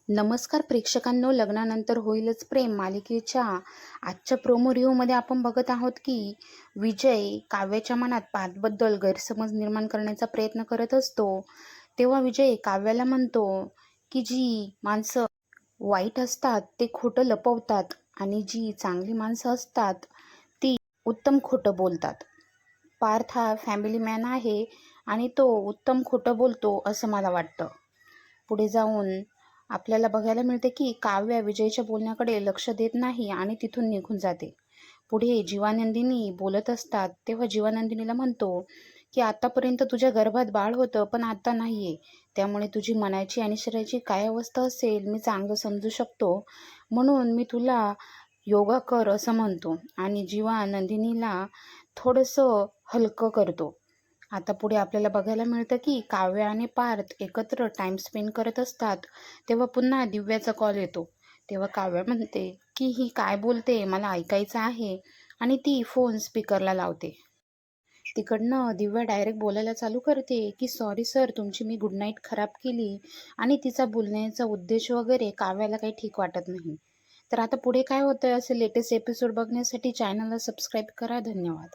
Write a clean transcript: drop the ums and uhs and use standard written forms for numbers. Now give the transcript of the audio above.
नमस्कार प्रेक्षकांनो, लग्नानंतर होईलच प्रेम मालिकेच्या आजच्या प्रोमो रिव्ह्यूमध्ये आपण बघत आहोत की विजय काव्याच्या मनात पार्थबद्दल गैरसमज निर्माण करण्याचा प्रयत्न करत असतो. तेव्हा विजय काव्याला म्हणतो की जी माणसं वाईट असतात ते खोटं लपवतात आणि जी चांगली माणसं असतात ती उत्तम खोटं बोलतात. पार्थ हा फॅमिली मॅन आहे आणि तो उत्तम खोटं बोलतो असं मला वाटतं. पुढे जाऊन आपल्याला बघायला मिळते की काव्या विजयच्या बोलण्याकडे लक्ष देत नाही आणि तिथून निघून जाते. पुढे जीवानंदिनी बोलत असतात तेव्हा जीवानंदिनीला म्हणतो की आतापर्यंत तुझ्या गर्भात बाळ होतं पण आता नाहीये, त्यामुळे तुझी मनाची आणि शरीराची काय अवस्था असेल मी चांगलं समजू शकतो, म्हणून मी तुला योगा कर असं म्हणतो आणि जीवानंदिनीला थोडंसं हलकं करतो. आता पुढे आपल्याला बघायला मिळतं की काव्या आणि पार्थ एकत्र टाइम स्पेंड करत असतात. तेव्हा पुन्हा दिव्याचा कॉल येतो. तेव्हा काव्या म्हणते की ही काय बोलते मला ऐकायचं आहे आणि ती फोन स्पीकरला लावते. तिकडनं दिव्या डायरेक्ट बोलायला चालू करते की सॉरी सर, तुमची मी गुड नाईट खराब केली आणि तिचा बोलण्याचा उद्देश वगैरे काव्याला काही ठीक वाटत नाही. तर आता पुढे काय होतंय असे लेटेस्ट एपिसोड बघण्यासाठी चॅनलला सबस्क्राईब करा. धन्यवाद.